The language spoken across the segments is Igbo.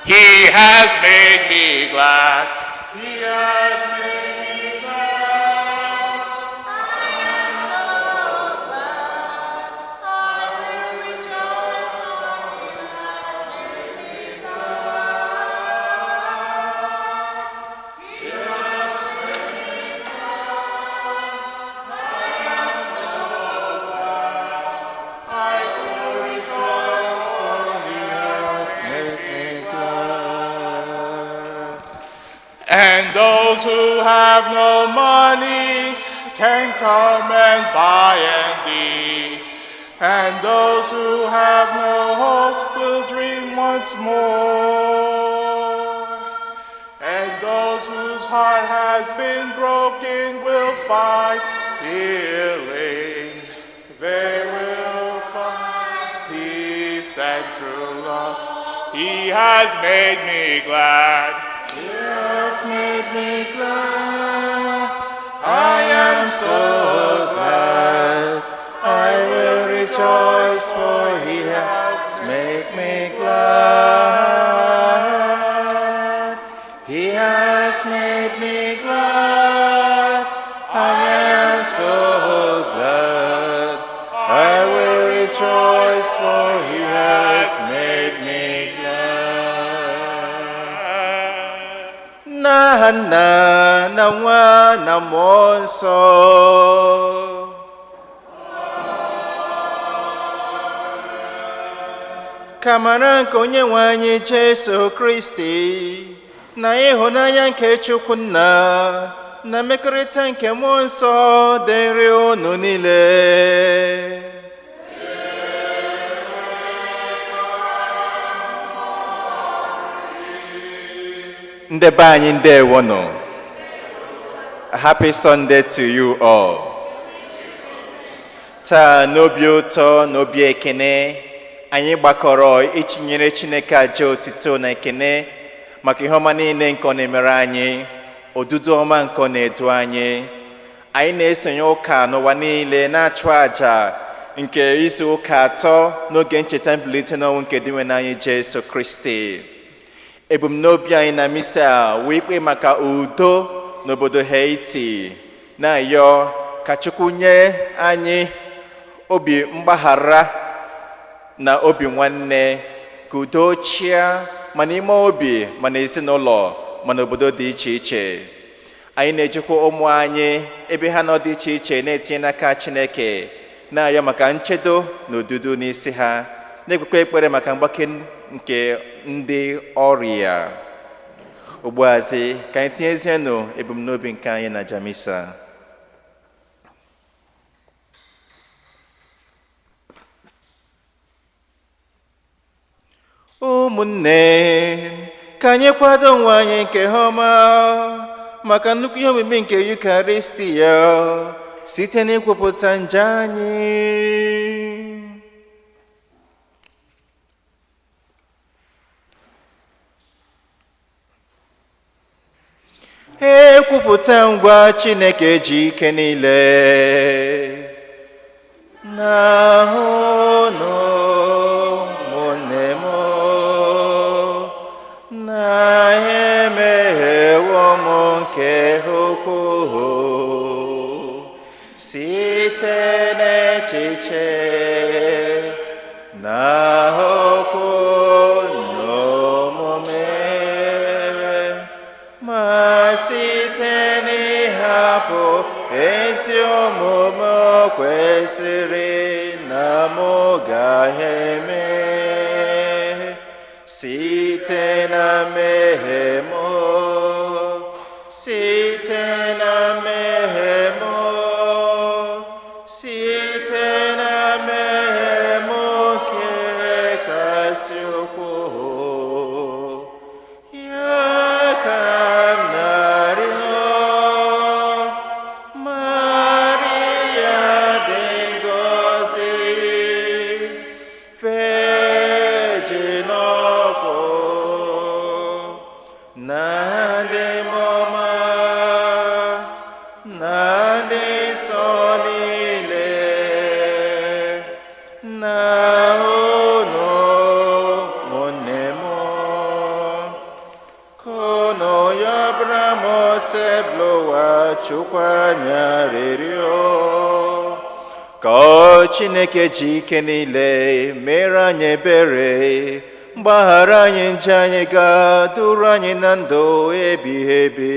He has made me glad. He has made me glad. I am so glad. I will rejoice, for He has made me glad. He has made me glad. I am so glad. I will rejoice, for He has made me glad. And those who have no money can come and buy and eat. And those who have no hope will dream once more. And those whose heart has been broken will find healing. They will find peace and true love. He has made me glad. He has made me glad. I am so glad. I will rejoice, for He has made me glad. He has made me glad. I am so glad. I will rejoice, for He has made me glad. Na na na nwa na mmụọ nsọ. Ka amara nke Onyenwe anyị Jesu Kristi na ịhụnanya nke Chukwu Nna na mmekọrịta nke mmụọ nsọ dịrị unu niile. Ndị be anyị ndewonu. A happy Sunday to you all. Taa n'obi ụtọ na obi ekene anyị gbakọrọ ichinyere Chineke aja otuto na ekene maka ihe ọma niile nke ọ na-emere anyị, odudu ọma nke ọ na-edu anyị. Anyị na-esonye ụka n'ụwa niile na-achụ aja nke izu ụka atọ n'oge ncheta mbilite n'ọnwụ nke dị nwe anyị Jesu Kristi. Ebumnobi anyị na misa wee ikpe maka udo n'obodo Haiti, na-ayọ ka Chukwu nye anyị obi mgbaghara na obi nwanne, ka udo chia ma n'ime obi ma n'ezinụlọ ma n'obodo dị iche iche. Anyị na-ejikwa ụmụ anyị ebe ha nọ dị iche iche na-etinye n'aka Chineke, na-ayọ maka nchedo na odudu n'isi ha, na-ekwekwa ekpere maka mgbake nke ndị ọrịa. Ugbuazi ka anyị tinyezienụ ebumnobi nke anyị na Jamisa. Ụmụnne, ka anyị kwado onwe anyị nke ọma maka nnukwu ihe omume nke Eucharistia site n'ikwupụta nje anyị. Ekwupụta ngwa Chineke ji ike niile. N'ahụ n'ụmụnne m na emeghewo m nke ukwuu site n'echiche na okwu n'omume, ma site n'ịhapụ ezi omume kwesịrị na m ga-eme site na mmehie m, site na mmehie m, site na mmehie m nke kasị ukwuu. Ya ka m na-arịọ, Maria dị ngọzi, Virgin ọkwụ, na ndị mụma Mose blọghachikwa anya rịrịọ ka Chineke ji ike niile mere anyị ebere, mgbaghara anyị njọ anyị, ga-duru anyị na ndụ ebighị ebi.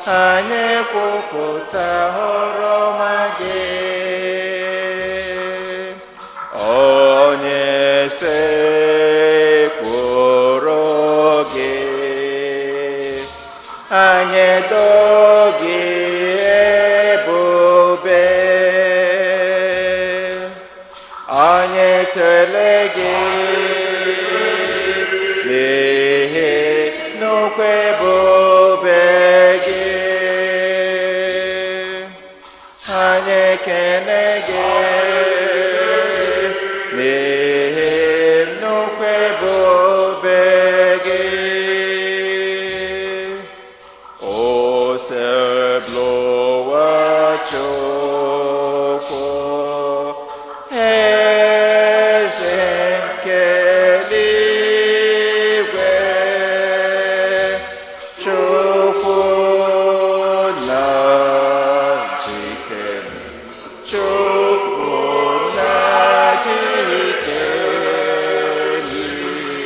Anyị kwupụta ọrụọma gị, onye sekpụrụ gị, anyị too gị ebube, anyị ekele gị n'ihi nnukwu ebube gị, anyị ekele gị n'ihi nnukwu ebube gị. Ose blọghachikwa eze nke eluigwe, Chukwu na Jike, Chukwu na Jike niile.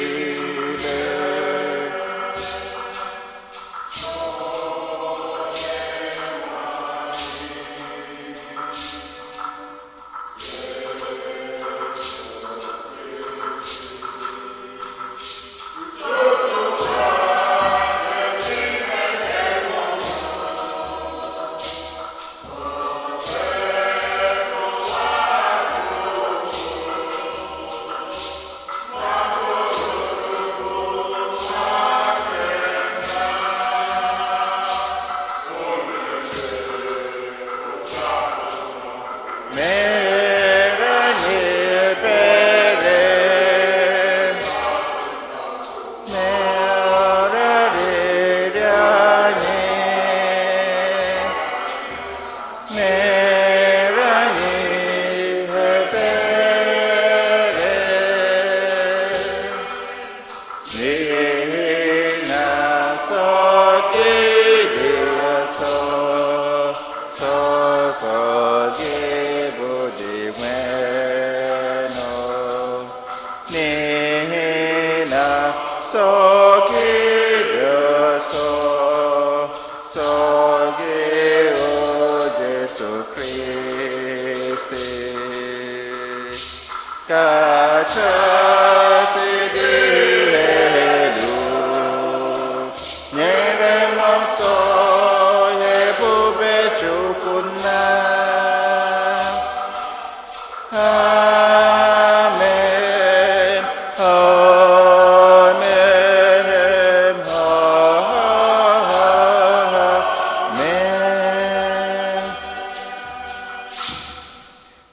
Kachasị dị elu, nyere mmụọ nsọ ebube Chukwu Nna. Amen, amen, amen.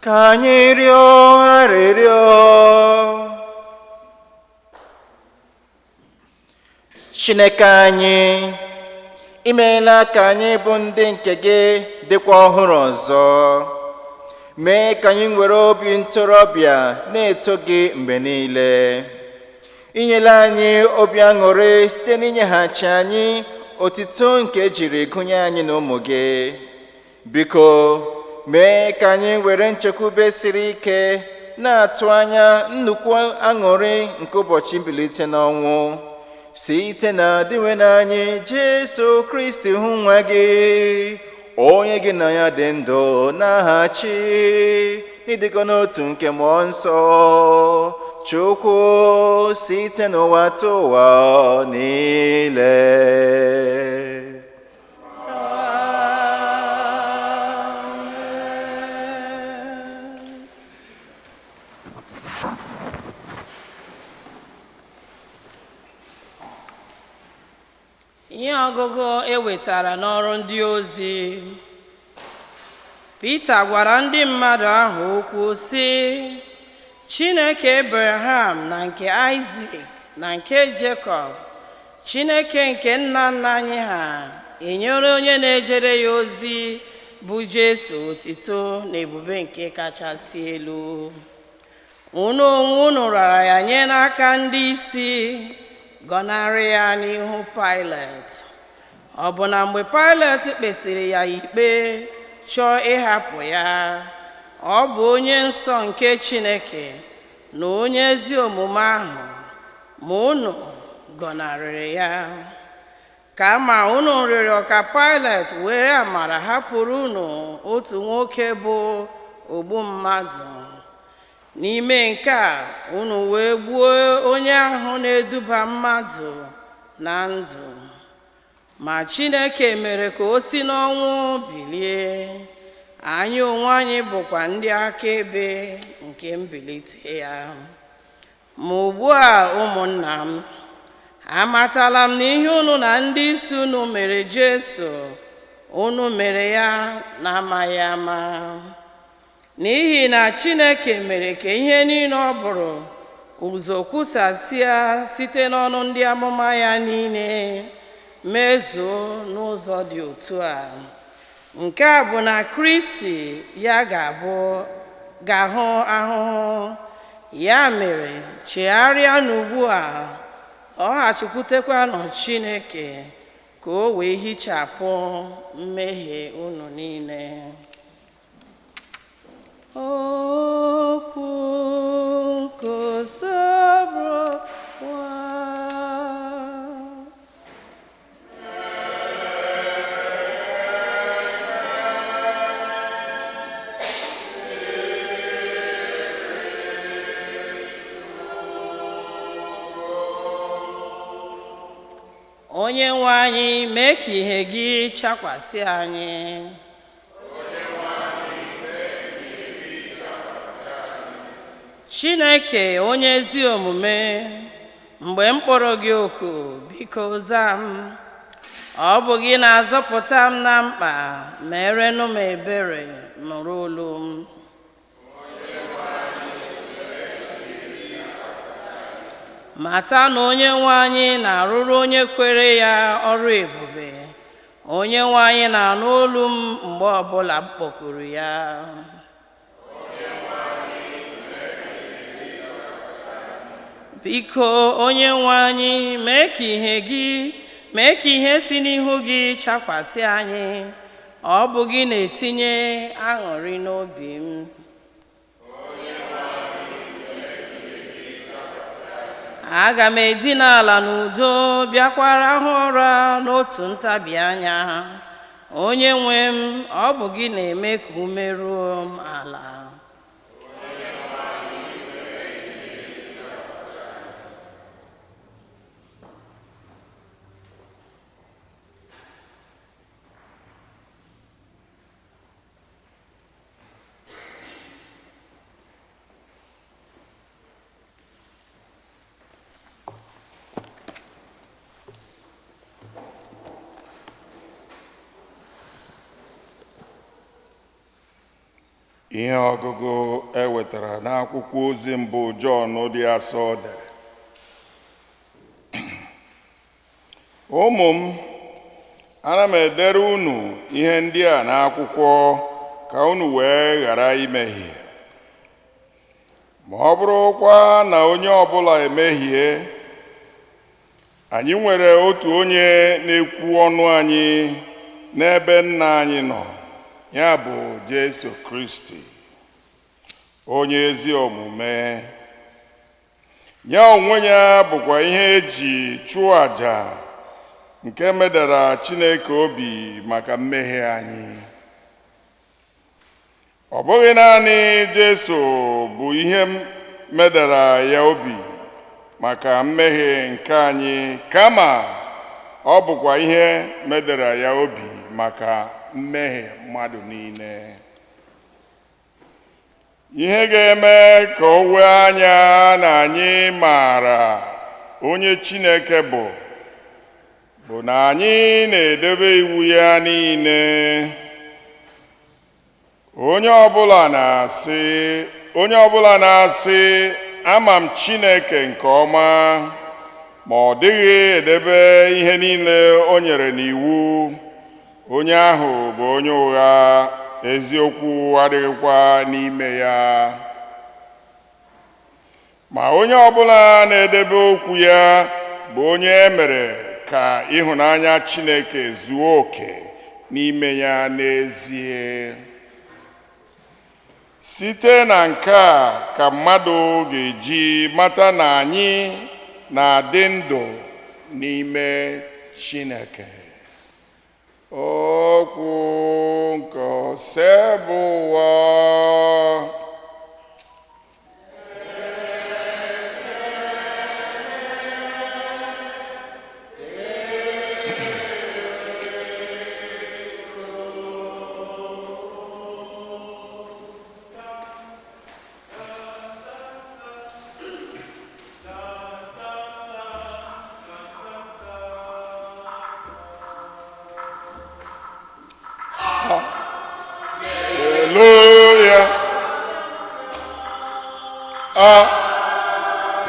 Ka anyị rịọ arịrịọ. Chineke anyị, imeela ka anyị bụ ndị nke gị dịkwa ọhụrụ ọzọ. Mee ka anyị nwere obi ntorobịa na-eto gị mgbe niile. Inyela anyị obi aṅụrị site n'inyeghachi anyị otito nke jiri gụnye anyị na ụmụ gị. Biko, mee ka anyị were nchekwube siri ike na-atụ anya nnukwu aṅụrị nke ụbọchị mbilite n'ọnwụ site na dịwe n'anyị Jesu Kristi hụ nwa gị, onye gị na ya dị ndụ na-aghachi n'ịdịkọ n'otu nke mmụọ nsọ, Chukwu site n'ụwa tụ ụwa niile. Ihe ọgụgụ ewetara n'ọrụ ndị ozi. Pita gwara ndị mmadụ ahụ okwu sị, Chineke Abraham na nke Isaac na nke Jekọb, Chineke nke nna nna anyị ha, enyere onye na-ejere ya ozi bụ Jesu otito na ebube nke kachasị elu. Unu onwe unu rara ya nye n'aka ndị isi, gọnarị ya n'ihu Pilet. Ọ bụ na mgbe Pilet kpesịrị ya ikpe chọọ ịhapụ ya, ọ bụ onye nsọ nke Chineke na onye ezi omume ahụ, ma unu gọnarịrị ya. Kama unu rịọrọ ka Pilet were amara hapụrụ unu otu nwoke bụ ogbu mmadụ. N'ime nke a, unu wee gbuo onye ahụ na-eduba mmadụ na ndụ. Ma Chineke mere ka o si n'ọnwụ bilie. Anyị onwe anyị bụkwa ndị akaebe nke mbilite ya. Ma ugbu a, ụmụnna m, amatala m na ihe unu na ndị isi unu mere Jesu, unu mere ya na-amaghị ama. N'ihi na Chineke mere ka ihe niile ọ bụrụ ụzọ kwusasịa site n'ọnụ ndị amụma ya niile mezuo n'ụzọ dị otu a. Nke a bụ na Kristi ya ga-ahụ ahụhụ. Ya mere, chegharịa n'ugbu a, lọghachikwutekwanụ Chineke ka o wee hichapụ mmehie unu niile. Okwu nkọsabro wa. Onye nwe anyị, mee ka ihe gị chakwasị anyị. Chineke onye ezi omume, mgbe m kpọrọ gị oku, biko zaa m. Ọ bụ gị na-azọpụta m na mkpa, merenụ m ebere, nụrụ olu m. Mata na onye nwe anyị na-arụrụ onye kwere ya ọrụ ebube. Onye nwe anyị na-anụ olu m mgbe ọbụla m kpọkuru ya. Biko, onye nwe anyị, mee ka ihe si n'ihu gị chakwasị anyị. Ọ bụ gị na-etinye aṅụrị n'obi m. Aga m edina ala n'udo, bịakwa rahụ ụra n'otu ntabi anya. Onye nwe m, ọ bụ gị na-eme ka ume ruo m ala. Ihe ọgụgụ ewetara n'akwụkwọ ozi mbụ Jọn dị asọ dere. Ụmụ m, ana m edere unu ihe ndị a n'akwụkwọ ka unu wee ghara imehie. Ma ọ bụrụkwa na onye ọbụla emehie, anyị nwere otu onye na-ekwu ọnụ anyị n'ebe Nna anyị nọ, ya bụ Jesu Kristi, onye ezi omume. Ya onwe ya bụkwa ihe eji chụọ aja nke medara Chineke obi maka mmehie anyị. Ọ bụghị naanị Jesu bụ ihe medara ya obi maka mmehie nke anyị, kama ọ bụkwa ihe medara ya obi maka mmehie mmadụ niile. Ihe ga-eme ka o wee anya na anyị maara onye Chineke bụ na anyị na-edebe iwu ya niile. Onye ọbụla na-asị ama m Chineke nke ọma, ma ọ dịghị edebe ihe niile o nyere n'iwu, onye ahụ bụ onye ụgha, eziokwu adịghịkwa n'ime ya. Ma onye ọbụla na-edebe okwu ya bụ onye e mere ka ịhụnanya Chineke zuo oke n'ime ya n'ezie. Site na nke a ka mmadụ ga-eji mata na anyị na-adị ndụ n'ime Chineke. Okwu nke ose bụ ụwa. Hallelujah.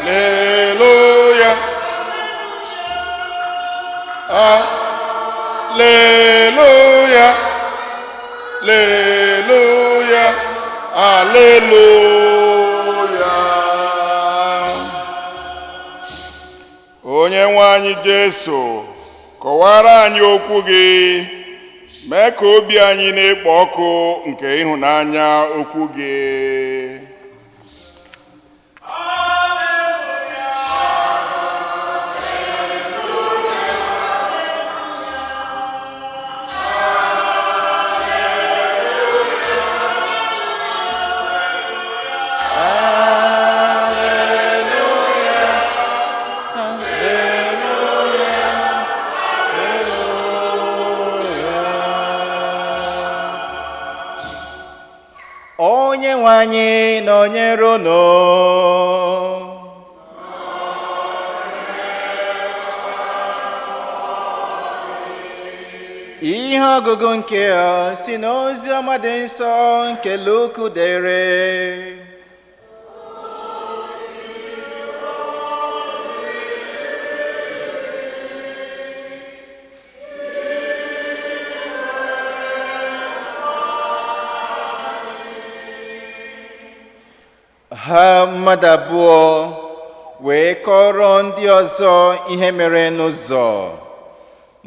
Hallelujah. Hallelujah. Hallelujah. Hallelujah. Onye nwe anyị Jesu, kọwara anyị okwu gị, mee ka obi anyị na-ekpo ọkụ nke ịhụnanya okwu gị. Onye nwe anyị nọnyere unu. Ihe ọgụgụ nke a si n'ozi ọma dị nsọ nke Luka dere. Ha mmadụ abụọ wee kọrọ ndị ọzọ ihe mere n'ụzọ,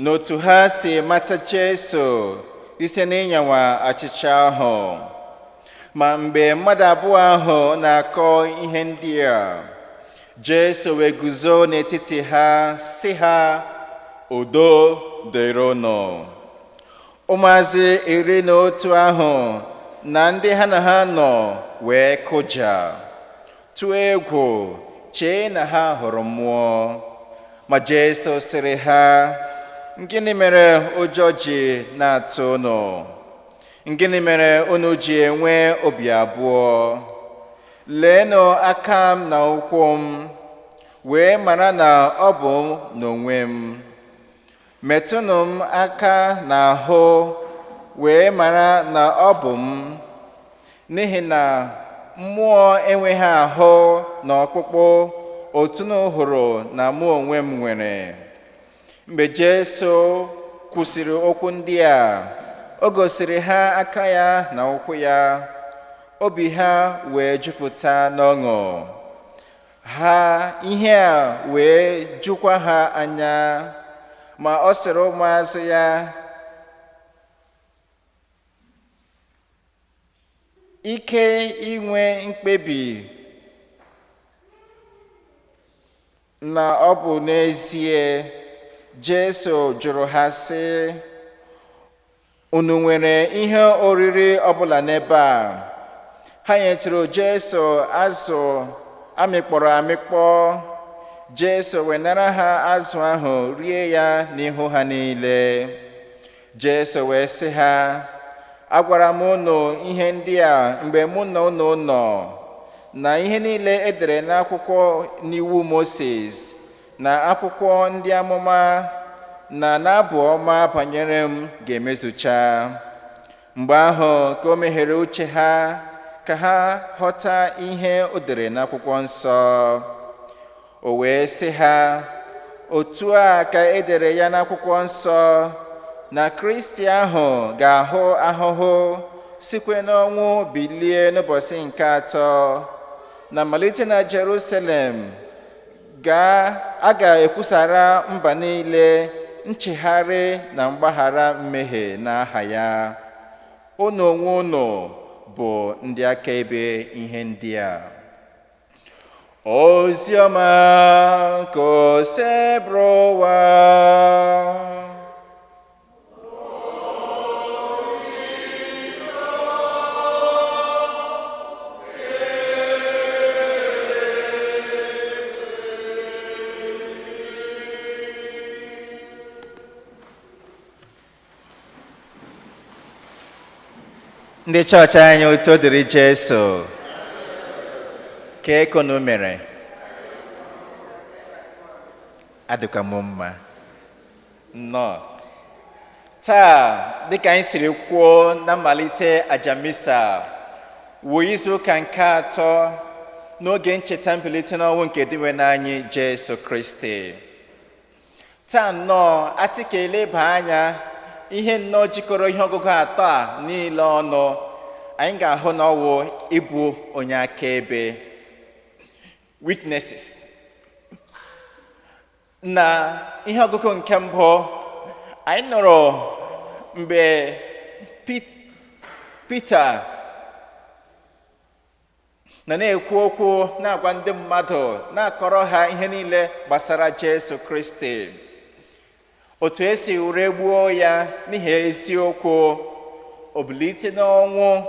n'otu ha si mata Jesu ise n'ịnyawa achịcha ahụ. Ma mgbe mmadụ abụọ ahụ na-akọ ihe ndị a, Jesu wee guzo n'etiti ha sị ha, udo dịrị unu. Ụmụazị 11 ahụ na ndị ha na ha nọ wee kụja, tụọ egwu, chee na ha hụrụ mmụọ. Ma Jesu sịrị ha, gịnị mere ụjọ ji na-atụ unu? Gịnị mere unu ji enwe obi abụọ? Leenụ aka m na ụkwụ m, wee mara na ọ bụ n'onwe m. Metụnụ m aka n'ahụ, wee mara na ọ bụ m. N'ihi na mmụọ enweghị ahụ na ọkpụkpụ otu unu hụrụ na mụ onwe m nwere. Mgbe Jesu kwụsịrị okwu ndị a, o gosiri ha aka ya na ụkwụ ya. Obi ha wee jupụta n'ọṅụ. Ha ihe a wee jukwa ha anya. Ma ọ sịrị ụmụazụ ya, ike inwe mkpebi na ọ bụ n'ezie. Jesu jụrụ ha sị, unu nwere ihe oriri ọbụla n'ebe a? Ha nyetụrụ Jesu azụ amịkpọrọ amịkpọ. Jesu wee nara ha azụ ahụ rie ya n'ihu ha niile. Jesu wee sị ha, agwara m unu ihe ndị a mgbe mụ na unu nọ, na ihe niile edere n'akwụkwọ n'iwu Moses na akwụkwọ ndị amụma na n'abụ ọma banyere m ga-emezucha. Mgbe ahụ ka o meghere uche ha ka ha ghọta ihe o dere n'akwụkwọ nsọ. O wee sị ha, otu a ka edere ya n'akwụkwọ nsọ, na Kristi ahụ ga-ahụ ahụhụ sikwe n'ọnwụ bilie n'ụbọchị nke atọ, na malite na Jerusalem a ga-ekwusara mba niile nchegharị na mgbaghara mmehie n'aha ya. Unu onwe unu bụ ndị akaebe ihe ndị a. Oziọma ka o si bụrụ ụwa. Ndị chọọchị anyị, uto dịrị Jesu. Ka unu mere? Adịkwa m mma. Nnọọ. Taa, dịka anyị siri kwuo na mmalite aja misa, wụ izu ụka nke atọ n'oge ncheta mbilite n'ọnwụ nke dịwe n'anyị Jesu Kristi. Taa nnọọ, asị ka eleba anya ihe nnọọ jikọrọ ihe ọgụgụ atọ a niile ọnụ, anyị ga-ahụ na ọwụ ịbụ onye akaebe, witnesses. Na ihe ọgụgụ nke mbụ, anyị nụrụ mgbe Pita na-ekwu okwu na-agwa ndị mmadụ, na-akọrọ ha ihe niile gbasara Jesu Kristi, otu esi were gbuo ya n'ihi eziokwu, o bilite n'ọnwụ,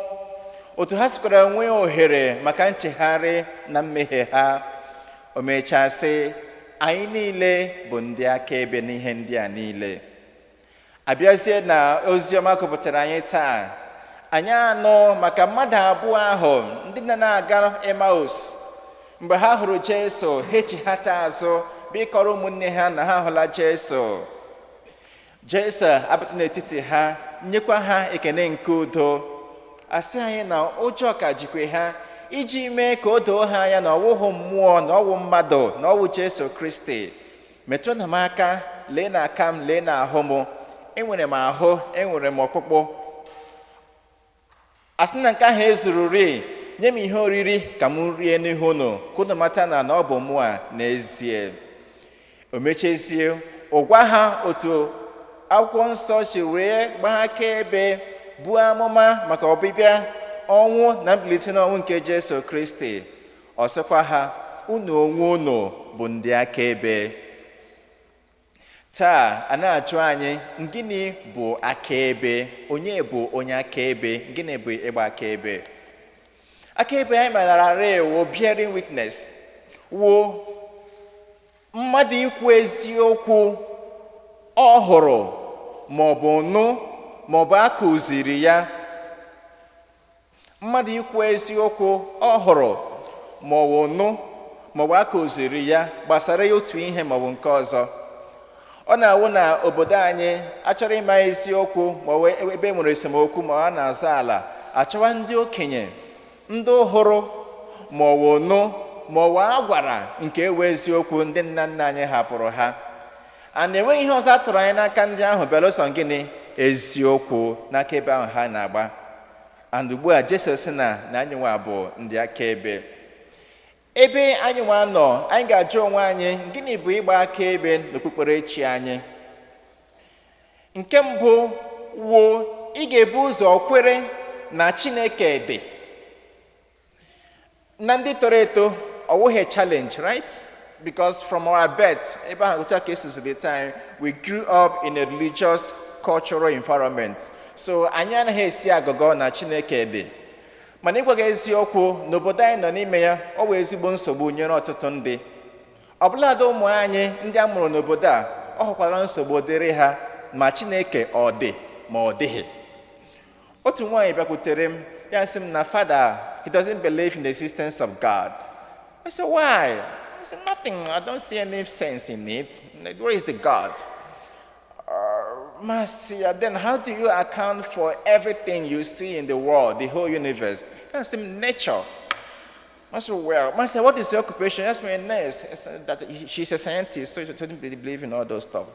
otu ha sikwara nwee ohere maka nchegharị na mmehie ha. O mechaa sị, anyị niile bụ ndị akaebe n'ihe ndị a niile. Abịazie na oziọma gụpụtara anyị taa, anyị anụ maka mmadụ abụọ ahụ ndị na-aga Emmaus. Mgbe ha hụrụ Jesu, ha echighata azụ bịakọrọ ụmụnne ha na ha hụla Jesu. Jesu abata n'etiti ha, nyekwa ha ekene nke udo. Asị anyị na ụjọ ka jikwe ha iji mee ka o doo ha anya na ọwụhụ mmụọ, na ọwụ mmadụ, na ọwụ Jesu Kristi. Metụ na m aka, lee na aka m, lee na ahụ m. Enwere m ahụ, enwere m ọkpụkpụ. Asị na nke ahụ ezururi, nye m ihe oriri ka m rie n'ihu unu, ka unu mata na ọ bụ mụ a n'ezie. O mechezie, ọ gwa ha otu akwụkwọ nsọ si wee gbaa akaebe, buo amụma maka ọbịbịa, ọnwụ na mbilite n'ọnwụ nke Jesu Kristi. Ọ sịkwa ha, unu onwe unu bụ ndị akaebe. Taa a na-ajụ anyị, gịnị bụ akaebe? Onye bụ onye akaebe? Gịnị bụ ịgba akaebe? Akaebe anyị maara wụ bearing witness, wụ mmadụ ikwu eziokwu ọ hụrụ maọbụ nụ maọbụ akụziri ya. Mmadụ ikwu eziokwu ọ hụrụ maọbụ nụ maọbụ akụziri ya gbasara ya otu ihe maọbụ nke ọzọ. Ọ na-awụ na obodo anyị achọrọ ịma eziokwu maọbụ ebe nwere esemokwu ma ọ na-azọ ala, achọwa ndị okenye, ndị hụrụ maọbụ nụ maọbụ agwara nke ewe eziokwu ndị nna nna anyị hapụrụ ha. and enweghị ihe ọzọ a tụrụ anyị n'aka ndị ahụ belụsọ gịnị eziokwu n'akaebe ahụ ha na-agba. And ugbu a Jizọs na anyị nwa bụ ndị akaebe. Ebe anyị nwa nọ, anyị ga-ajụ onwe anyị gịnị bụ ịgba akaebe n'okpukperechi anyị. Nke mbụ wụ ị ga-ebu ụzọ kwere na Chineke dị. Na ndị toro eto ọ wụghị challenge, right? Because from our birth, ebe ahụ otu aka esi the time, we grew up in a religious cultural environment. So anyị anaghị esi agụgọ na Chineke dị. Mana ịgwa gị eziokwu, n'obodo anyị nọ n'ime ya, ọ bụ ezigbo nsogbu nyere ọtụtụ ndị. Ọbụladị ụmụ anyị ndị a mụrụ n'obodo a, ọ hụkwara nsogbu dịrị ha ma Chineke ọ dị ma ọ dịghị. Otu nwaanyị bịakwutere m, ya sị m na Father, he doesn't believe in the existence of God. I said, why? He said, nothing. I don't see any sense in it. Where is the God? Marcia, then how do you account for everything you see in the world, the whole universe? I said, nature. I said, well, Marcia, what is your occupation? That's my nurse. I said that she's a scientist, so she doesn't believe in all those stuff.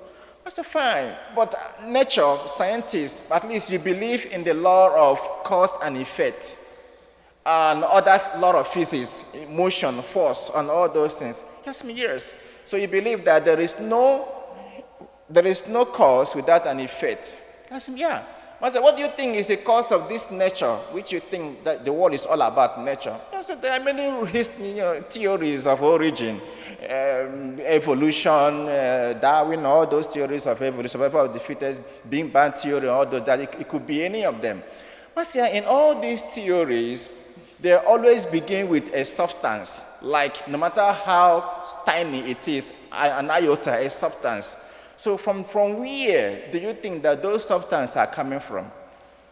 I said, fine, but nature, scientists, at least you believe in the law of cause and effect, and other law of physics, motion, force, and all those things. Yes, yes. So you believe that there is no cause without an effect. I said, yeah. I said, what do you think is the cause of this nature, which you think that the world is all about nature? I said, there are many theories of origin, evolution, Darwin, all those theories of evolution, survival of the fittest, Big Bang theory, all those, that it could be any of them. I said, in all these theories, they always begin with a substance, like no matter how tiny it is, an iota, a substance. So from where do you think that those substances are coming from?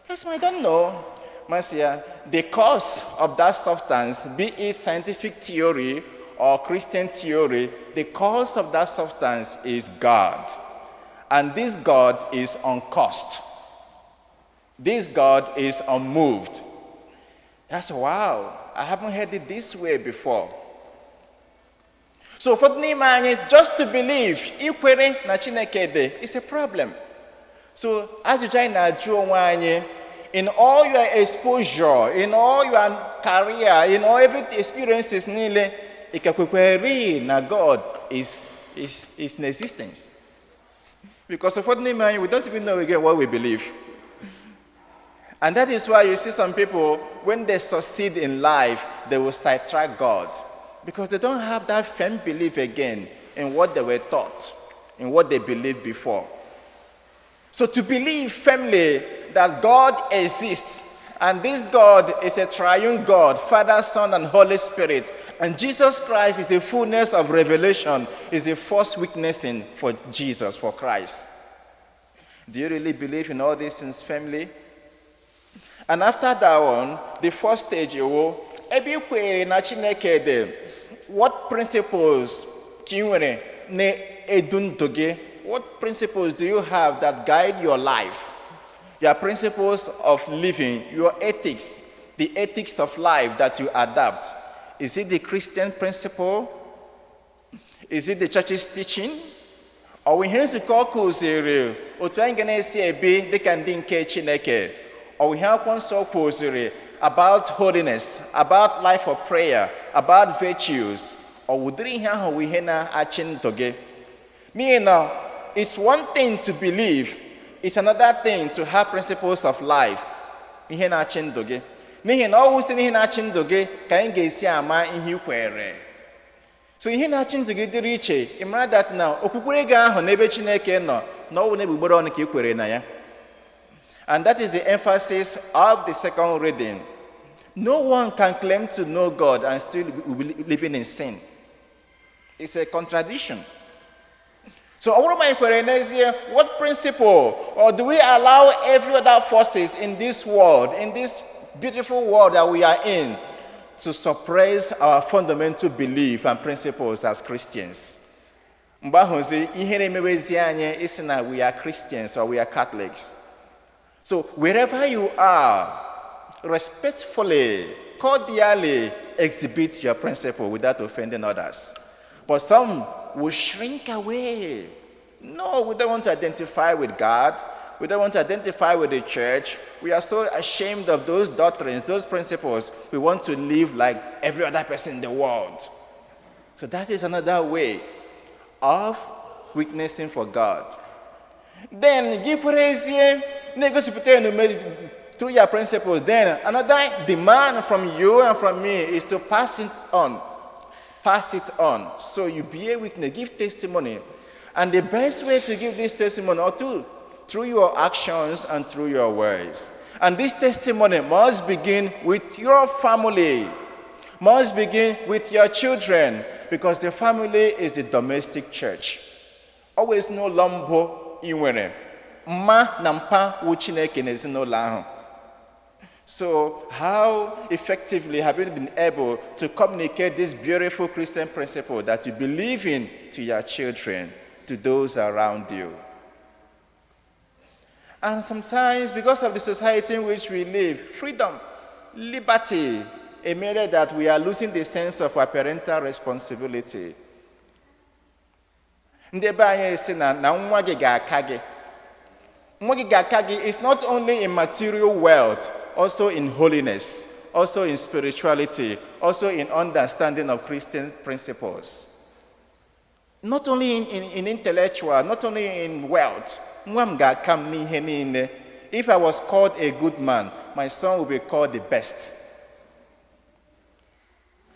Yes, I don't know, Marcia. The cause of that substance, be it scientific theory or Christian theory, the cause of that substance is God. And this God is uncaused. This God is unmoved. That's wow. I haven't heard it this way before. So for n'ime just to believe, ikwere na Chineke dị, is a problem. So ajụjụ anyị na-ajụ onwe anyị, in all your exposure, in all your career, in all every experiences niile, ikakwekwe na God is in existence. Because of what n'ime anyị, we don't even know again what we believe. And that is why you see some people, when they succeed in life, they will sidetrack God. Because they don't have that firm belief again in what they were taught, in what they believed before. So to believe firmly that God exists, and this God is a triune God, Father, Son, and Holy Spirit, and Jesus Christ is the fullness of revelation, is the first witnessing for Jesus, for Christ. Do you really believe in all these things firmly? And after that one, the first stage, ebe ikwere na Chineke dị, what principles what principles do you have that guide your life? Your principles of living, your ethics, the ethics of life that you adapt. Is it the Christian principle? Is it the church's teaching? Or we have to kuziri otu anyị ga na-esi ebi dịka ndị nke Chineke? Or we have one so kuziri about holiness, about life of prayer, about virtues, or wudiri ihe ahụ ihe na-achị ndụ gị? N'ihi na it's one thing to believe, it's another thing to have principles of life. Ihe na-achị ndụ gị. N'ihi na ọ wụ site n'ihe na-achị ndụ gị ka anyị ga-esi ama ihe i kwere. So ihe na-achị ndụ gị dịrị iche, ị mara that na okpukpere gị ahụ n'ebe Chineke nọ, na ọ wụ n'egbugbere ọnụ ka i kwere na ya. And that is the emphasis of the second reading. No one can claim to know God and still be living in sin. It's a contradiction. So, what principle, or do we allow every other forces in this world, in this beautiful world that we are in, to suppress our fundamental belief and principles as Christians? We are Christians or we are Catholics. So, wherever you are, respectfully, cordially exhibit your principle without offending others. But some will shrink away. No, we don't want to identify with God. We don't want to identify with the church. We are so ashamed of those doctrines, those principles. We want to live like every other person in the world. So that is another way of witnessing for God. Then, through your principles, then another demand from you and from me is to pass it on. Pass it on. So you be a witness, give testimony. And the best way to give this testimony or through your actions and through your words. And this testimony must begin with your family, must begin with your children, because the family is the domestic church. Always no lombo inwere. Ma na mpa wu Chineke n'ezinụlọ ahụ. So how effectively have you been able to communicate this beautiful Christian principle that you believe in to your children, to those around you? And sometimes, because of the society in which we live, freedom, liberty, it means that we are losing the sense of our parental responsibility. Ndebe anyị sị na nwa gị ga-aka gị. Nwa gị ga-aka gị is not only in material wealth, also in holiness, also in spirituality, also in understanding of Christian principles. Not only in intellectual, not only in wealth. If I was called a good man, my son will be called the best.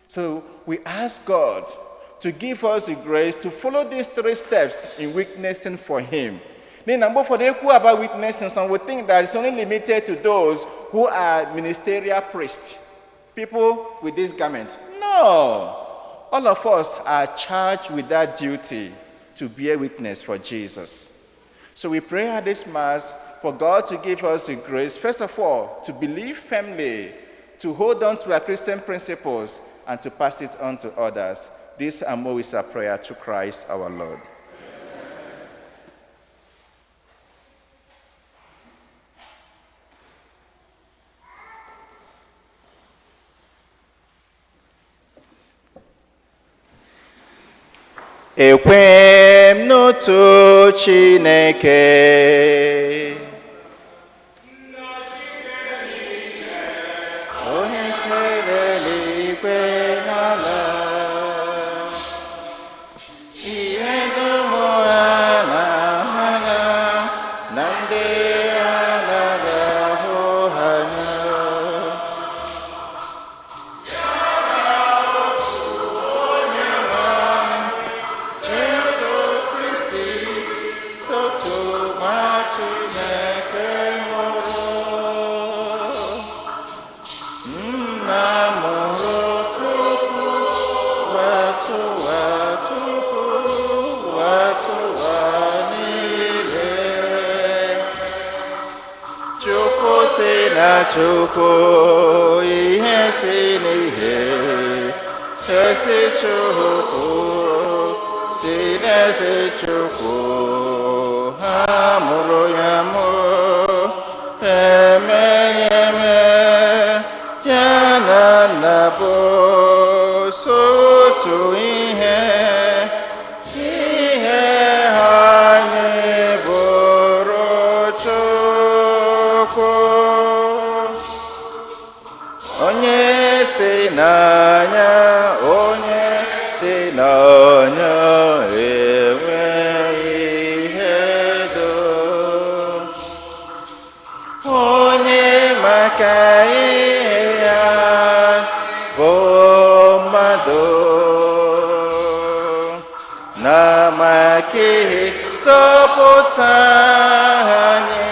So we ask God to give us the grace to follow these 3 steps in witnessing for him. Then for the about witnessing, some would think that it's only limited to those who are ministerial priests, people with this garment. No. All of us are charged with that duty to bear witness for Jesus. So we pray at this Mass for God to give us the grace, first of all, to believe firmly, to hold on to our Christian principles, and to pass it on to others. This and more is our prayer to Christ our Lord. Ekwem n'otu Chineke, onye kere eluigwe n'ala, ihe dum ha na-agha na ndị agha ga-ahụ ha anya. Chukwu ihe si n'ihe, esi Chukwu si n'ezi Chukwu, ha mụrụ ya mụ, eme ya na nna bụ sotu ihe anyị bụrụ Chukwu. Onye si n'anya enweghị ihe dum. Onye maka ihe ya bụ mmadụ, na maka ihe zọpụta anyị.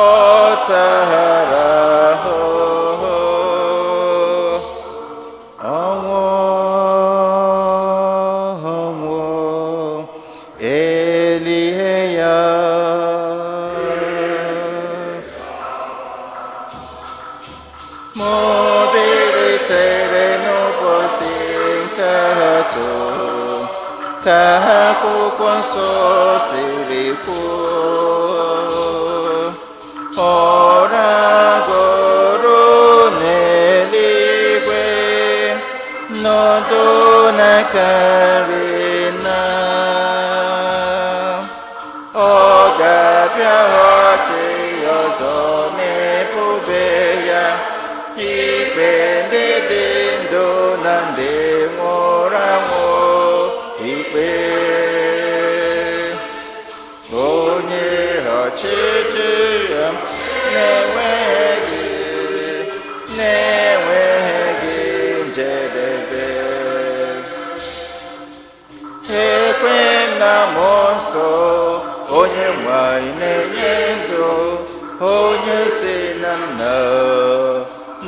ọtaghara ahụhụ ọnwụ ọnwụ elie ya ma o bilitere n'ụbọchị nke atọ ka akwụkwọ nsọ siri kwuo ọ ragoro n'eluigwe nọdụ n'aka nri Nna ọ ga-abịaghachi ọzọ n'ebube ya ikpe ndị dị ndụ na ndị nwụrụ anwụ ikpe onye ọchịchị ya na-enweghị njedebe ekwe m na mmụọ nsọ onye nwanyị na-enye ndụ onye si na Nna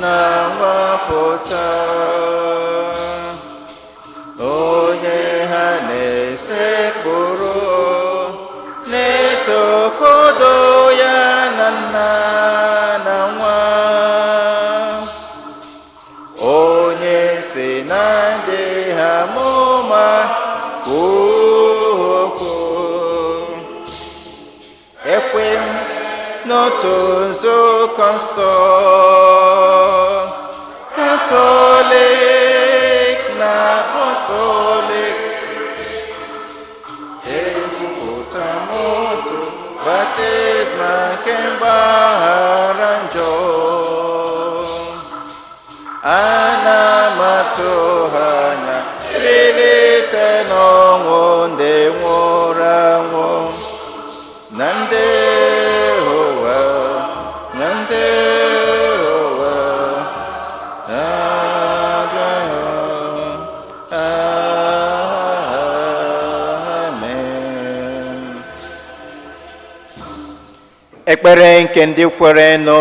na-nwapụta onye ha na-esekpụrụ na-etokodo ya na Nna na Nwa onye si na ndị ha amụma okwu ekwe m n'otu nzukọ nsọ Katọlik na Apọstọlik ekwupụta m otu baptizma nke mgbaghara njọ ana m atụ anya mbilite n'ọnwụ ndị nwụrụ anwụ na ndị ụwa ekpere nke ndị kwerenụ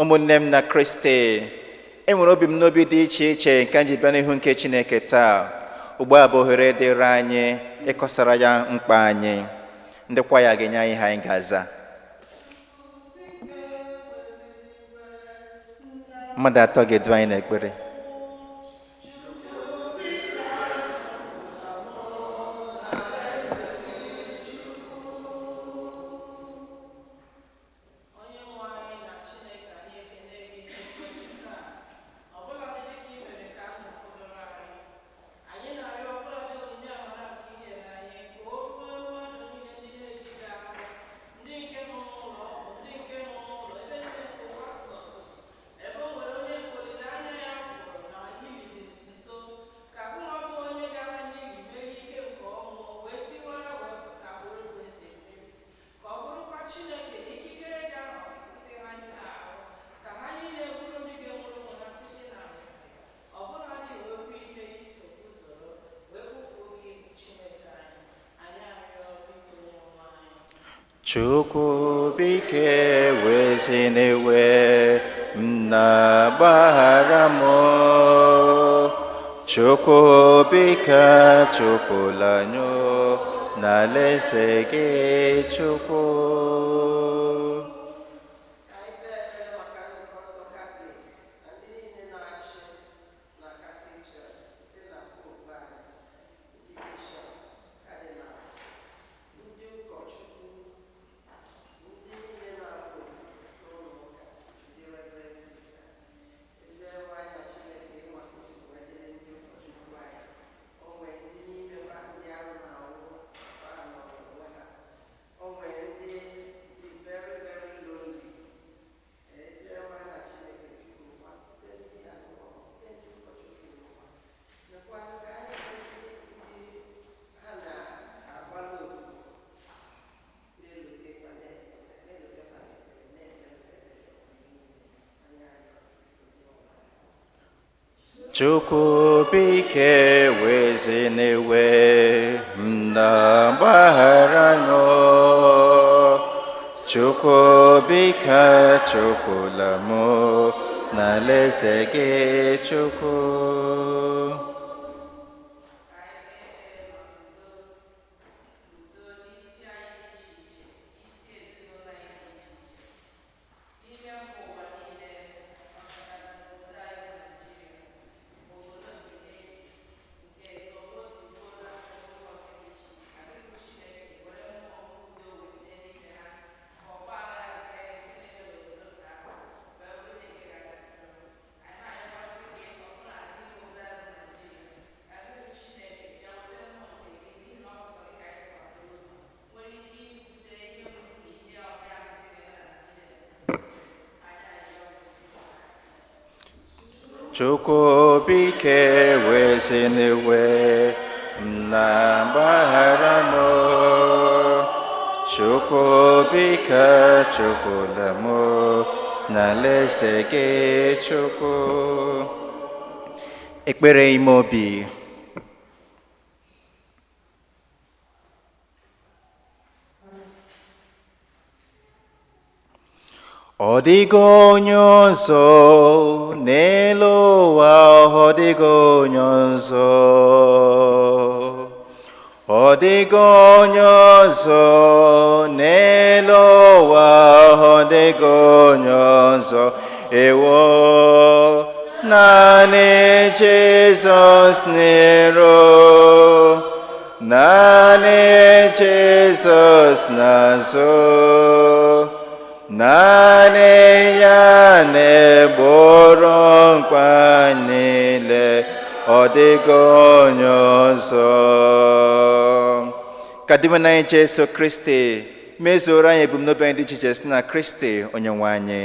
ụmụnne m na Kristi enwere obi m n'obi dị iche iche nke anyị ji bịa n'ihu nke Chineke taa ugbu a bụ ohere dịrị anyị ịkọsara ya mkpa anyị ndị kwaya ga-enye anyị ha anyị ga-aza mmadụ atọ ga-edu anyị n'ekpere Chukwu bike weziniwe m na-agbaghara m Chukwu bike chụpụla anyị n'alaeze gị Chukwu Chukwu bike weziniwe m na-agbaghara anyị Chukwu biko chụpụla mụ n'alaeze gị Chukwu. Chukwu biko eweziniwe na mgbaghara m. Chukwu biko chụpụla mụ n'alaeze gị Chukwu. Ekpere ime obi. Ọ dịghị onye ọzọ n'elu ụwa, ọ dịghị onye ọzọ. Ọ dịghị onye ọzọ n'elu ụwa, ọ dịghị onye ọzọ. Ewo, naanị Jizọs n'iro, naanị Jizọs n'azụ. Naanị ya na-egboro mkpa niile, ọ dịghị onye ọzọ. Ka dị anyị Jesu Kristi mezuoro anyị ebumnobi anyị dị iche iche site na Kristi Onyenwe anyị.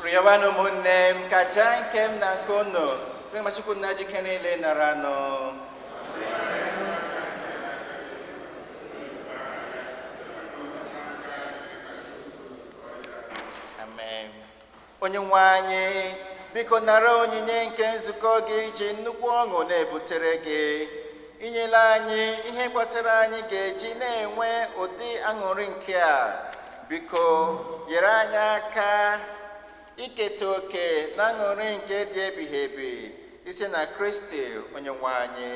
Rịọbanụ ụmụnne m ka aja nke m na nke unu bụrụ ma Chukwu nna jike niile nara nụ. Onyenwe anyị, biko nara onyinye nke nzukọ gị ji nnukwu ọṅụ na-ebutere gị. Inyela anyị ihe kpatara anyị ga-eji na-enwe ụdị aṅụrị nke a. Biko nyere anyị aka iketa oke na aṅụrị nke dị ebighị ebi isi na Kristi Onyenwe anyị.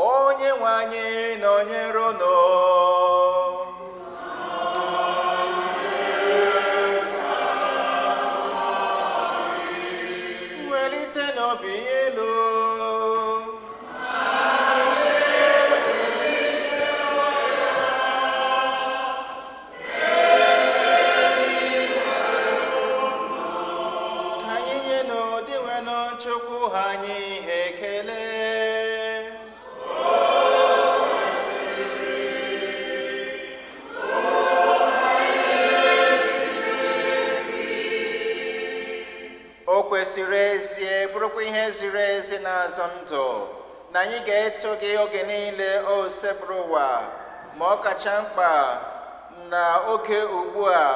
Onyenwe anyị nọnyere unu. Welite n'obi elu. Ka anyị nye n'ụdị nwenụ Chukwu anyị ihe ekele. O kwesịrị ezie bụrụkwa ihe ziri ezi na-azọ ndụ na anyị ga-eto gị oge niile o sebụrụ ụwa, ma ọ kacha mkpa na oge ugbu a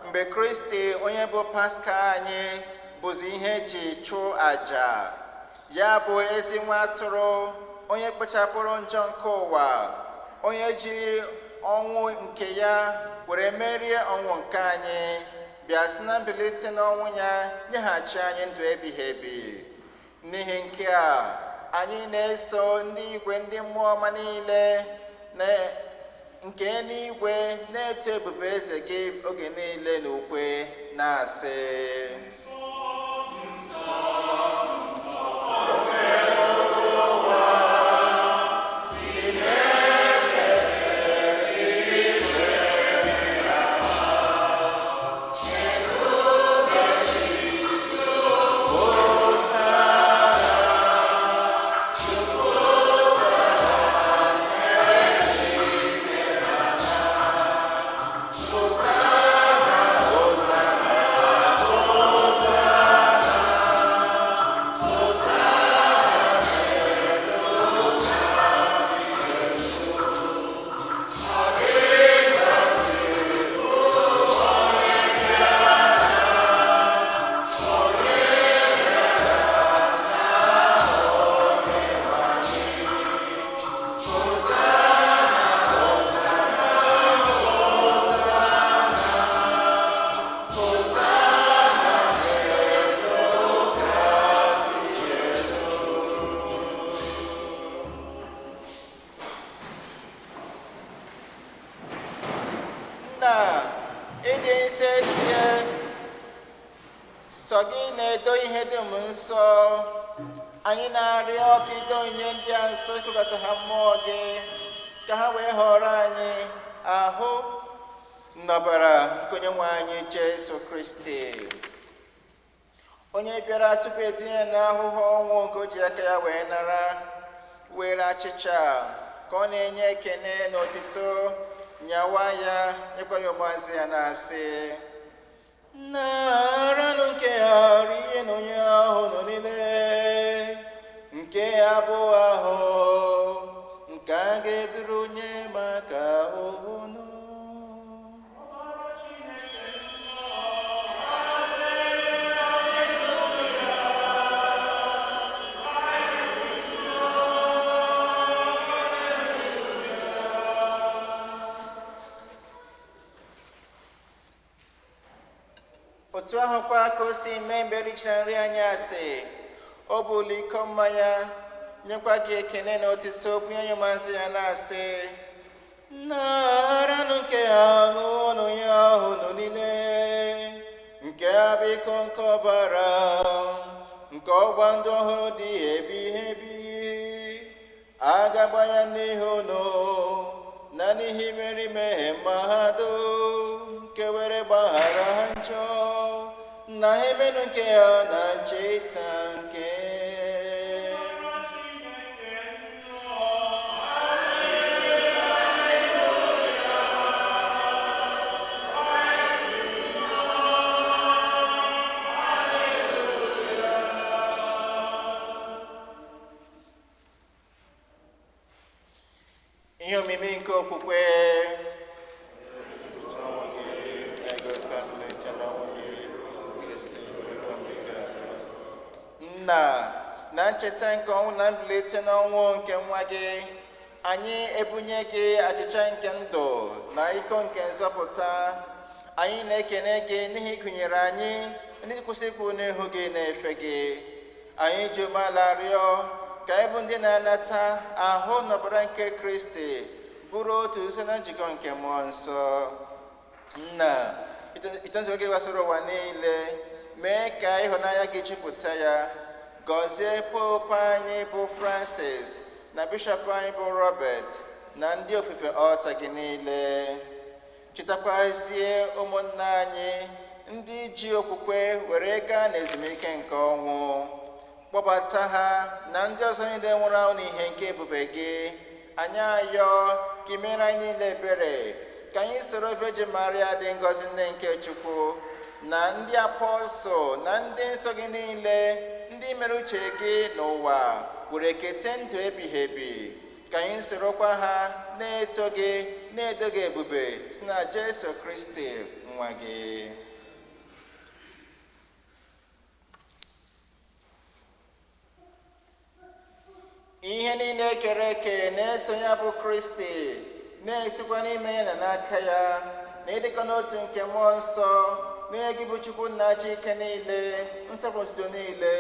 mgbe Kristi onye bụ Paska anyị bụzi ihe eji chụọ àjà, ya bụ ezi nwa atụrụ onye kpochapụrụ njọ nke ụwa, onye jiri ọnwụ nke ya were merie ọnwụ nke anyị, bịa si na mbilite n'ọnwụ ya nyeghachi anyị ndụ ebighị ebi. N'ihi nke a, anyị na-eso ndị igwe ndị mmụọ ọma niile nke n'igwe na-eto ebube eze gị oge niile n'ukwe na-asị: ịdị nsọ ezie, sọ gị na-edo ihe dum nsọ. Anyị na-arịọ ka ido onye ndị a nsọ ịtụbata ha mmụọ gị, ka ha wee họrọ anyị ahụ n'ọbara nke Onyenwe anyị Jesu Kristi, onye bịara tupu etinye n'ahụhụ ọnwụ nke o ji aka ya wee nara, were achịcha ka ọ na-enye ekene na otito, nyawa ya, nyekwa ya ụmụazị ya na-asị: naranụ nke ha ihe na onye ahụ nọ niile nke abụọ ahụ nke a ga-eduru onye maka ahụhụ. Otu ahụkwa ka o si mee mgbe richara nri anyasị, o bulu iko mmanya, nyekwa gị ekene na otito, bunye onye ụmụazị ya na-asị: naranụ nke ha ṅụọnụ ya ahụ nọ niile nke a bụ iko nke ọbara nke ọgba ndụ ọhụrụ dị ebighị ebi, a ga-agba ya n'ihi unu na n'ihi imeri mmehie mmadụ, nke were gbaghara ha njọ na ha emenụ nke ya na ncheta nke ihe omimi nke okwukwe. nna, na ncheta nke ọnwụ na mbilite n'ọnwụ nke nwa gị, anyị ebunye gị achịcha nke ndụ na iko nke nzọpụta. Anyị na-ekene gị n'ihi gụnyere anyị ndị kwụsịkwu n'ihu gị na-efe gị. Anyị ji umeala rịọ ka anyị bụ ndị na-anata ahụ na ọbara nke Kristi bụrụ otu site na njikọ nke mmụọ nsọ. Nna, itozu gị gbasara ụwa niile, mee ka ịhụnanya gị jupụta ya. Gọzie Pope anyị bụ Francis na Bishọp anyị bụ Robert na ndị ofufe ọta gị niile. Chetakwazie ụmụnna anyị ndị ji okwukwe were gaa n'ezumike nke ọnwụ. Kpọbata ha na ndị ọzọ niile nwụrụ anwụ n'ihe nke ebube gị. Anyị ayọ ka i mere anyị niile ebere, ka anyị soro Virgin Maria dị ngọzi nne nke Chukwu na ndị apọstọl na ndị nsọ gị niile, ndị mere uche gị n'ụwa, were kete ndụ ebighị ebi. Ka anyị sorokwa ha na-eto gị, na-edo gị ebube site na Jesu Kristi nwa gị. Ihe niile kere eke na-eso ya bụ Kristi, na-esikwa n'ime ya na n'aka ya, na ịdịkọ n'otu nke mmụọ nsọ, na gị bụ Chukwu nna chi ike niile, nsọpụrụ niile,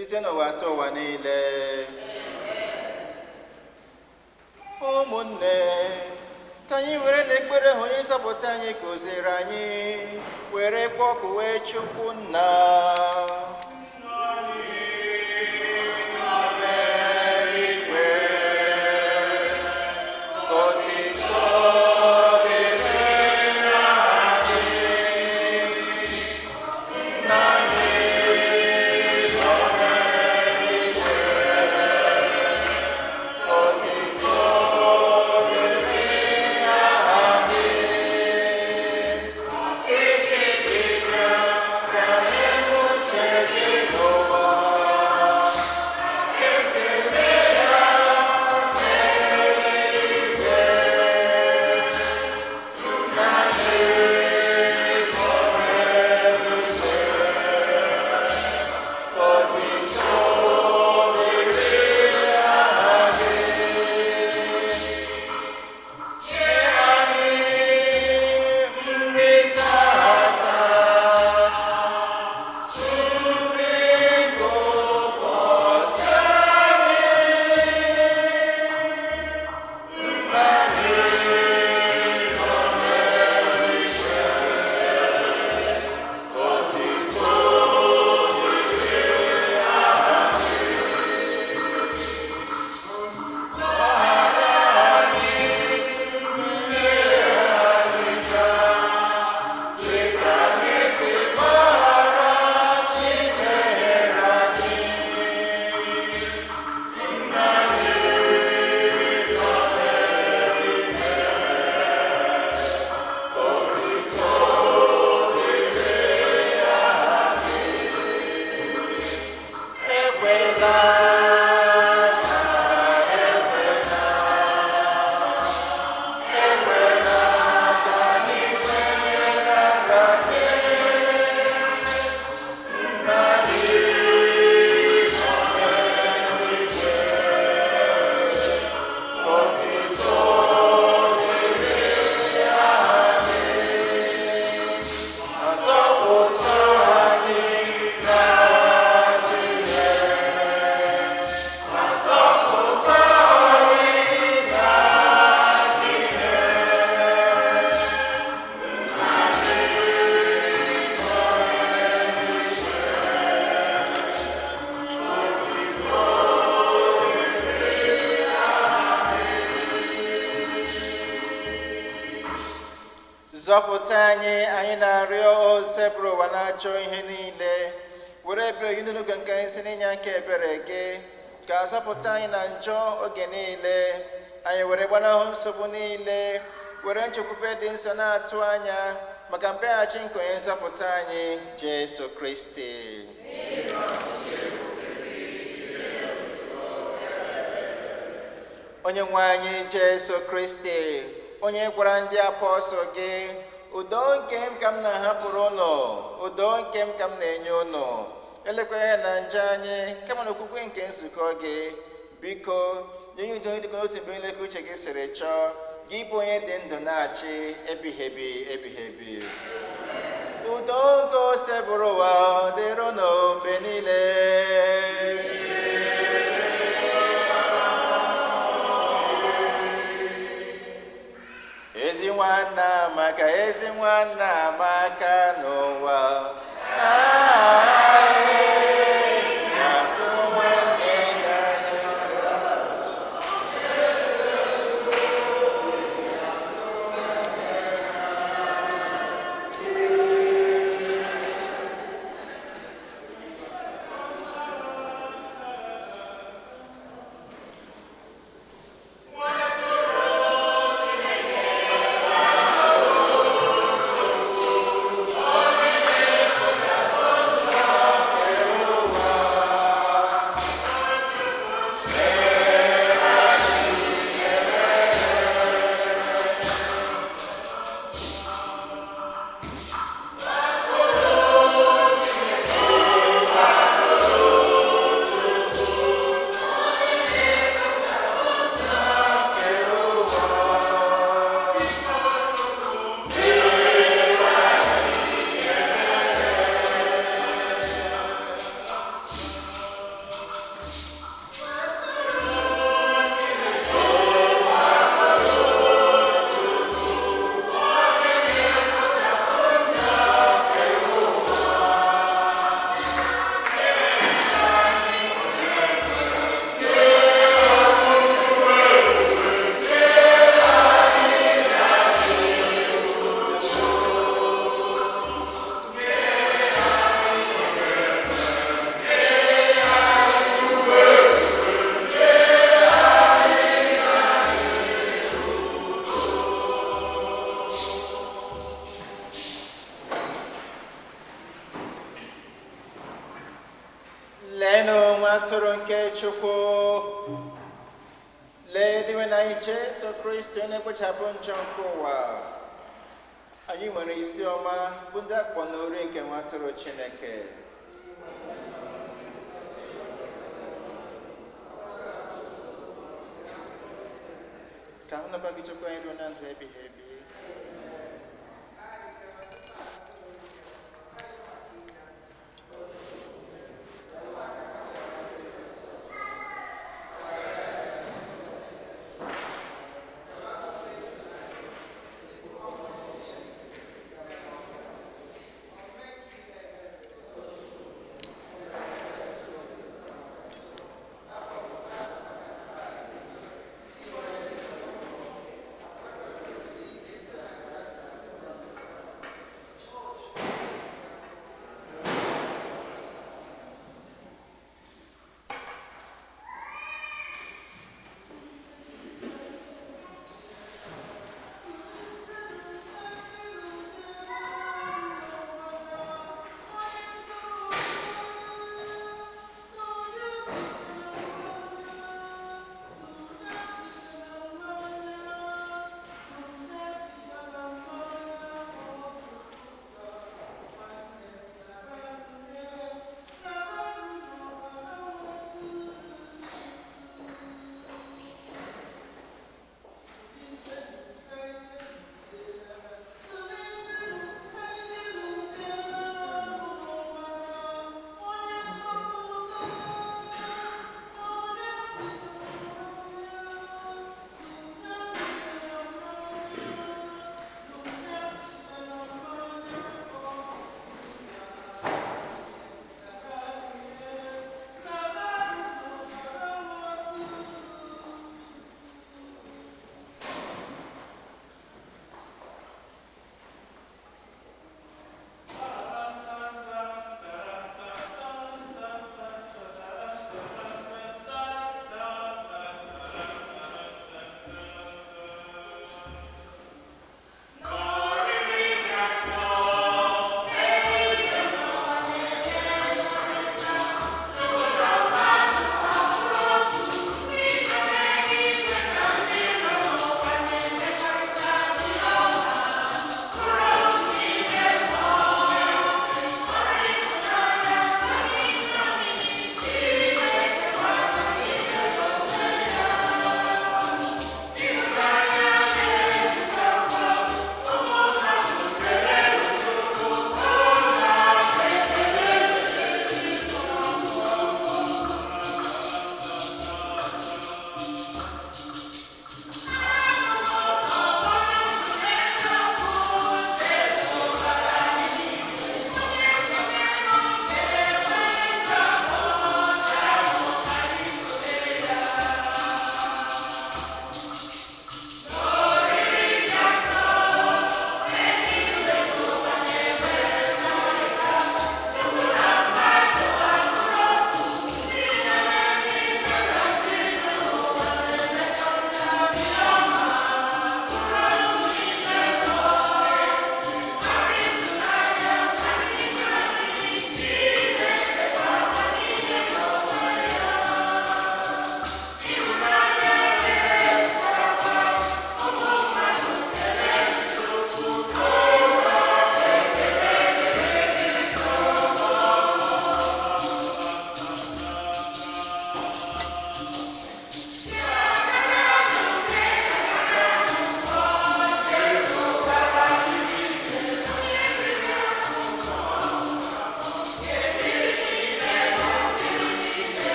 isi n'ụwa atọ ụwa niile. Ụmụnne, ka anyị were na ekpere onye nzọpụta anyị kụziere anyị, were kpọkuwe Chukwu nna. Zọpụta anyị na-arịọ osebụrụ ụwa na-achọ ihe niile, were ebere gị n'oge nke anyị si n'inye aka ebere gị, ka zọpụta anyị na njọ oge niile, anyị were gbanahụ nsogbu niile, were nchekwube dị nsọ na-atụ anya maka mbịaghachi nke onye nzọpụta anyị Jesu Kristi. Onye nwe anyị Jesu Kristi, onye gwara ndị apọstọl gị, udo nke m ka m na-ahapụrụ unu, udo nke m ka m na-enye unu, elekweghị na nje anyị kama na okwukwe nke nzukọ gị. Biko nye anyị udo dịka n'otu mgbe niile ka uche gị siri chọọ, gị bụ onye dị ndụ na-achị ebighị ebi. Udo nke osebụrụ ụwa dịrịnụ mgbe niile. Ezi nwanna maka ezi nwanna maka n'ụwa. Leenụ nwa atụrụ nke Chukwu. Lee diwe na anyị Jesu Kristi onye kpochapụ njọ nke ụwa. Anyị nwere isi ọma bụ ndị akpọ n'ori nke nwa atụrụ Chineke. Ka hụ naba gị Chukwu anyị ruo na ndụ ebighị ebi.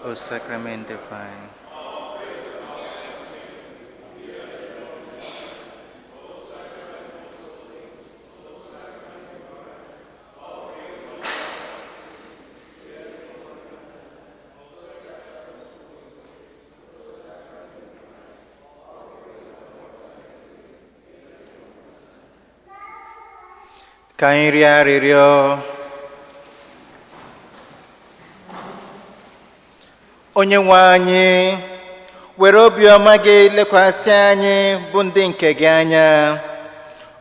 O sacrament divine. Ka anyị rịọ arịrịọ. Onye nwe anyị, were obiọma gị lekwasị anyị bụ ndị nke gị anya.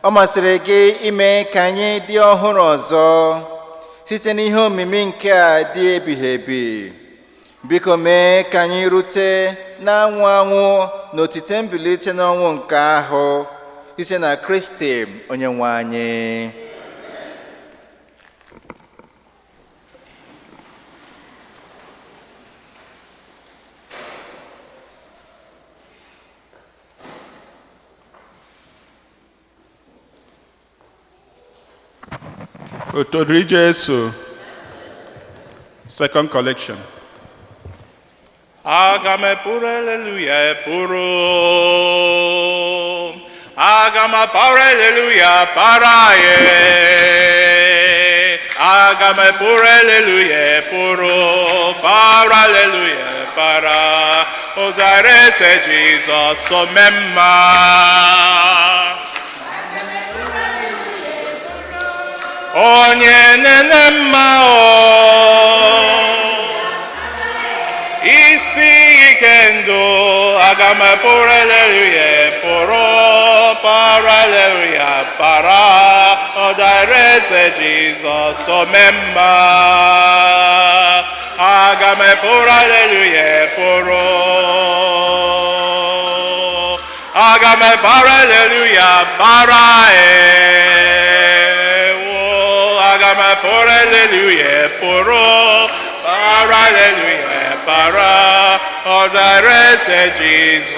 Ọ masịrị gị ime ka anyị dị ọhụrụ ọzọ site n'ihe omimi nke a dị ebighị ebi. Biko mee ka anyị rute na-anwụ anwụ n'otite mbilite n'ọnwụ nke ahụ site na Kristi onye nwe anyị. Otodri Jesu. Second collection. Agame puro, aleluya, puro. Agama para, aleluya, paraye. Agame puro, aleluya, puro. Para, aleluya, para. Odarese Jesus, somemma. Onye nene mmao isi ikendo agama puro aleluya puro para aleluya para odarese Jesus omemma agama puro aleluya puro agama para aleluya para agama por aleluya, puro, para aleluya, para, odarese Jesus.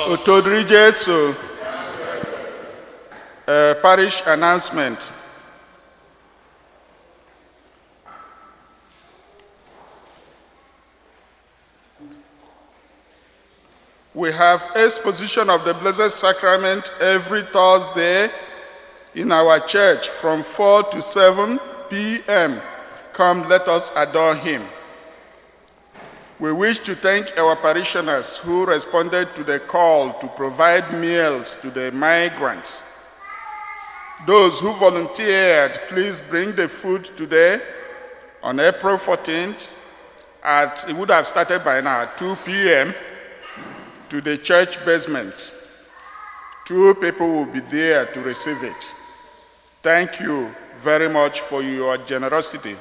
Otodri Jesu. Parish announcement. We have exposition of the Blessed Sacrament every Thursday in our church from 4 to 7 p.m. Come, let us adore him. We wish to thank our parishioners who responded to the call to provide meals to the migrants. Those who volunteered, please bring the food today on April 14th it would have started by now, 2 p.m. to the church basement. 2 people will be there to receive it. Thank you very much for your generosity.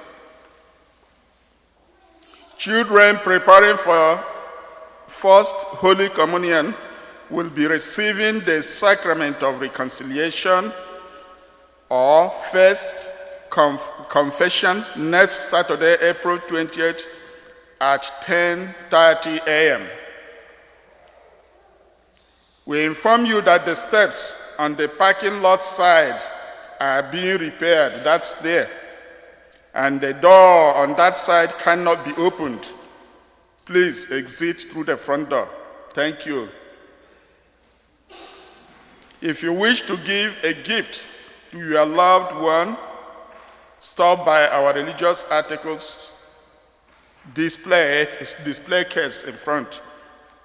Children preparing for First Holy Communion will be receiving the Sacrament of Reconciliation or First Confession next Saturday, April 20th at 10:30 a.m. We inform you that the steps on the parking lot side are being repaired. That's there. And the door on that side cannot be opened. Please exit through the front door. Thank you. If you wish to give a gift to your loved one, stop by our religious articles display case in front.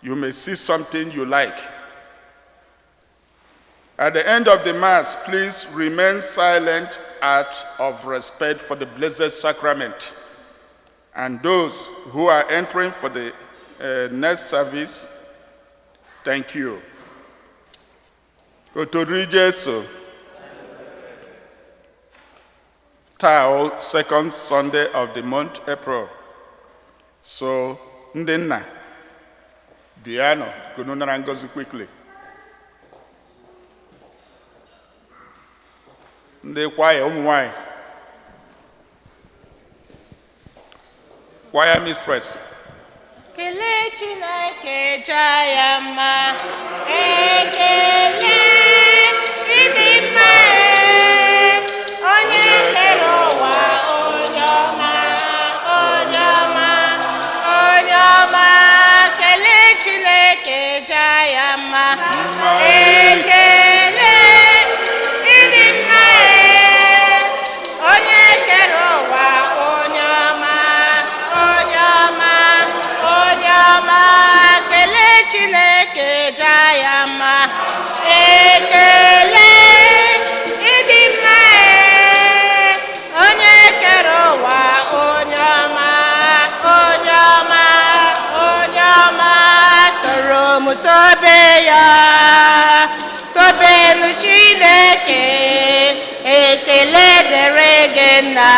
You may see something you like. At the end of the Mass, please remain silent out of respect for the Blessed Sacrament. And those who are entering for the next service, thank you. Otodri Jesu. Tao, second Sunday of the month, April. So, Ndenna, Diano, Gununarangozi quickly. Ndị kwaya ụmụ nwanyị, choir mistress. Kelee Chineke jaa ya mma, ekele ịdị mma onye kere ụwa onye ọma, onye Chineke jaa ya mma. Ekele ịdị mma onye kere ụwa, onye ọma, onye ọma, onye ọma. Soro m tobe ya, tobenu Chineke. Ekele dịrị gị nna.